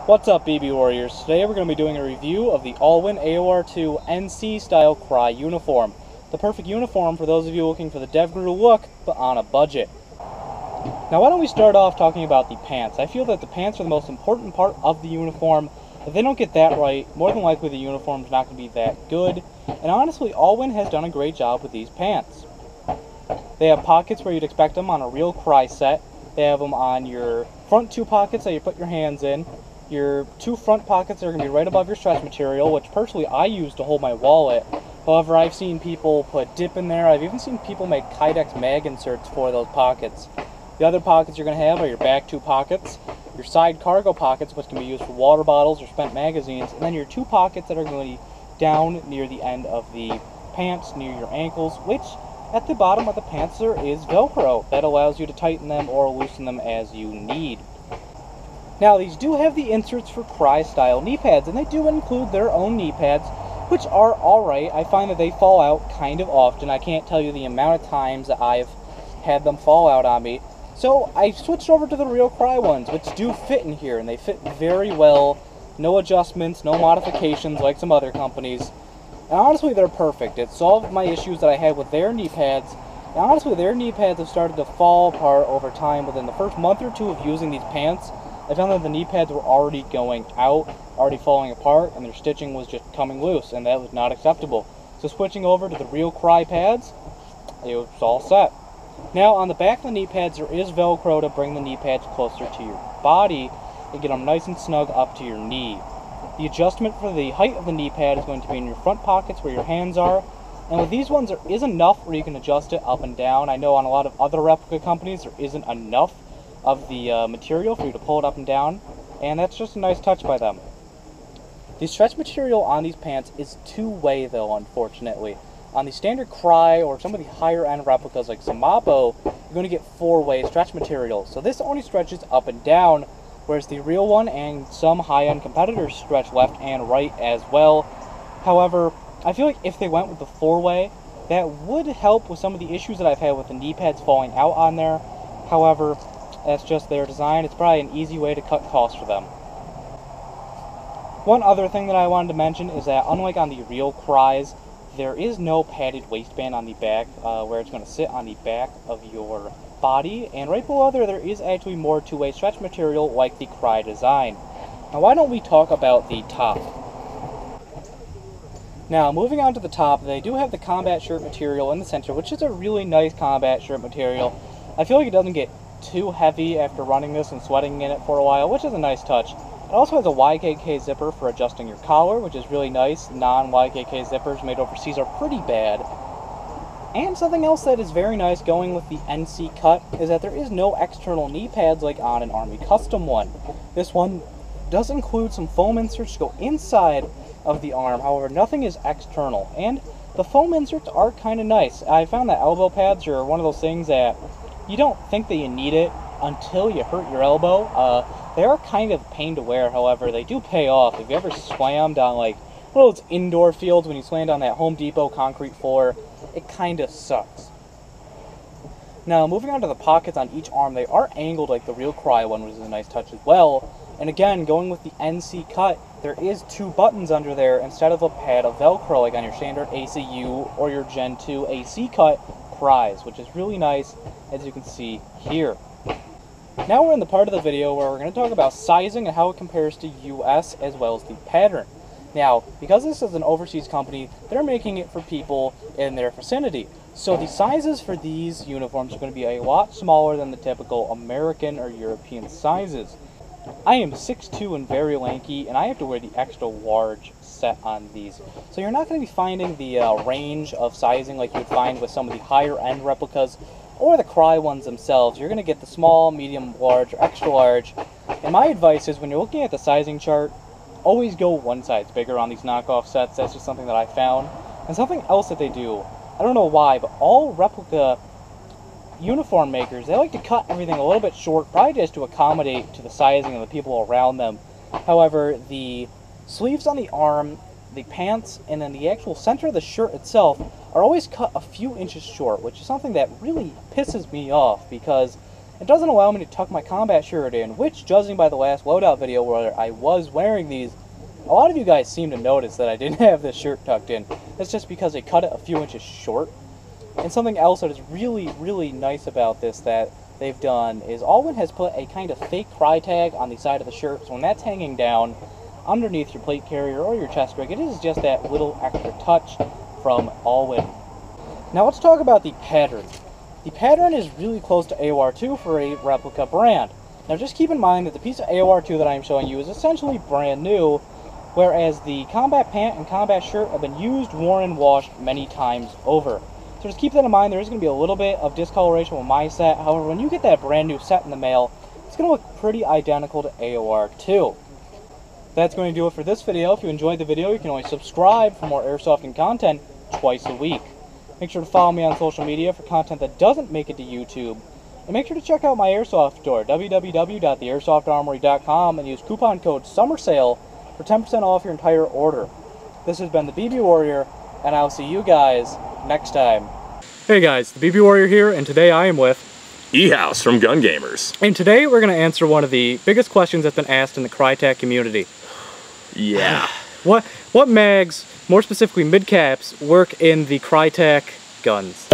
What's up, BB Warriors? Today we're going to be doing a review of the AllWin AOR2 NC Style Crye uniform. The perfect uniform for those of you looking for the DevGuru look, but on a budget. Now why don't we start off talking about the pants. I feel that the pants are the most important part of the uniform. If they don't get that right, more than likely the uniform's not going to be that good. And honestly, AllWin has done a great job with these pants. They have pockets where you'd expect them on a real Crye set. They have them on your front two pockets that you put your hands in. Your two front pockets are going to be right above your stretch material, which personally I use to hold my wallet. However, I've seen people put dip in there. I've even seen people make Kydex mag inserts for those pockets. The other pockets you're going to have are your back two pockets, your side cargo pockets, which can be used for water bottles or spent magazines, and then your two pockets that are going to be down near the end of the pants, near your ankles, which at the bottom of the pants there is Velcro that allows you to tighten them or loosen them as you need. Now, these do have the inserts for Crye style knee pads, and they do include their own knee pads, which are alright. I find that they fall out kind of often. I can't tell you the amount of times that I've had them fall out on me. So I switched over to the real Crye ones, which do fit in here, and they fit very well. No adjustments, no modifications like some other companies. And honestly, they're perfect. It solved my issues that I had with their knee pads. And honestly, their knee pads have started to fall apart over time. Within the first month or two of using these pants, I found that the knee pads were already going out, already falling apart, and their stitching was just coming loose, and that was not acceptable. So switching over to the real Crye pads, it was all set. Now, on the back of the knee pads, there is Velcro to bring the knee pads closer to your body and get them nice and snug up to your knee. The adjustment for the height of the knee pad is going to be in your front pockets where your hands are, and with these ones, there is enough where you can adjust it up and down. I know on a lot of other replica companies, there isn't enough of the material for you to pull it up and down, and that's just a nice touch by them. The stretch material on these pants is two-way though, unfortunately. On the standard Crye or some of the higher end replicas like Samabo, you're going to get four-way stretch material. So this only stretches up and down, whereas the real one and some high-end competitors stretch left and right as well. However, I feel like if they went with the four-way, that would help with some of the issues that I've had with the knee pads falling out on there. However, that's just their design. It's probably an easy way to cut costs for them. One other thing that I wanted to mention is that unlike on the real Cryes, there is no padded waistband on the back where it's going to sit on the back of your body, and right below there is actually more two-way stretch material like the Crye design. Now why don't we talk about the top? Now moving on to the top, they do have the combat shirt material in the center, which is a really nice combat shirt material. I feel like it doesn't get too heavy after running this and sweating in it for a while, which is a nice touch. It also has a YKK zipper for adjusting your collar, which is really nice. Non-YKK zippers made overseas are pretty bad. And something else that is very nice going with the NC cut is that there is no external knee pads like on an Army Custom one. This one does include some foam inserts to go inside of the arm, however nothing is external. And the foam inserts are kind of nice. I found that elbow pads are one of those things that you don't think that you need it until you hurt your elbow. They are kind of a pain to wear, however, they do pay off. If you ever slammed on like one of those indoor fields when you slammed on that Home Depot concrete floor, it kind of sucks. Now, moving on to the pockets on each arm, they are angled like the real Crye one, which is a nice touch as well. And again, going with the NC cut, there is two buttons under there instead of a pad of Velcro like on your standard ACU or your Gen 2 AC cut Cryes, which is really nice, as you can see here. Now we're in the part of the video where we're going to talk about sizing and how it compares to US as well as the pattern. Now, because this is an overseas company, they're making it for people in their vicinity. So the sizes for these uniforms are going to be a lot smaller than the typical American or European sizes. I am 6'2" and very lanky, and I have to wear the extra large set on these. So you're not going to be finding the range of sizing like you would find with some of the higher end replicas or the Crye ones themselves. You're going to get the small, medium, large, or extra large. And my advice is when you're looking at the sizing chart, always go one size bigger on these knockoff sets. That's just something that I found. And something else that they do, I don't know why, but all replica uniform makers, they like to cut everything a little bit short, probably just to accommodate to the sizing of the people around them. However, the sleeves on the arm, the pants, and then the actual center of the shirt itself are always cut a few inches short, which is something that really pisses me off because It doesn't allow me to tuck my combat shirt in, which, judging by the last loadout video where I was wearing these, a lot of you guys seem to notice that I didn't have this shirt tucked in. That's just because I cut it a few inches short. And something else that is really, really nice about this that they've done is AllWin has put a kind of fake Crye tag on the side of the shirt, so when that's hanging down underneath your plate carrier or your chest rig, it is just that little extra touch from AllWin. Now let's talk about the pattern. The pattern is really close to AOR2 for a replica brand. Now just keep in mind that the piece of AOR2 that I am showing you is essentially brand new, whereas the combat pant and combat shirt have been used, worn, and washed many times over. So just keep that in mind. There is going to be a little bit of discoloration with my set. However, when you get that brand new set in the mail, it's going to look pretty identical to AOR2. That's going to do it for this video. If you enjoyed the video, you can always subscribe for more airsofting content twice a week. Make sure to follow me on social media for content that doesn't make it to YouTube. And make sure to check out my airsoft store, www.theairsoftarmory.com, and use coupon code SUMMERSALE for 10% off your entire order. This has been the BB Warrior, and I'll see you guys next time. Hey guys, the BB Warrior here, and today I am with E-House from Gun Gamers. And today we're going to answer one of the biggest questions that's been asked in the Crye community. Yeah. What mags, more specifically mid-caps, work in the Crye guns?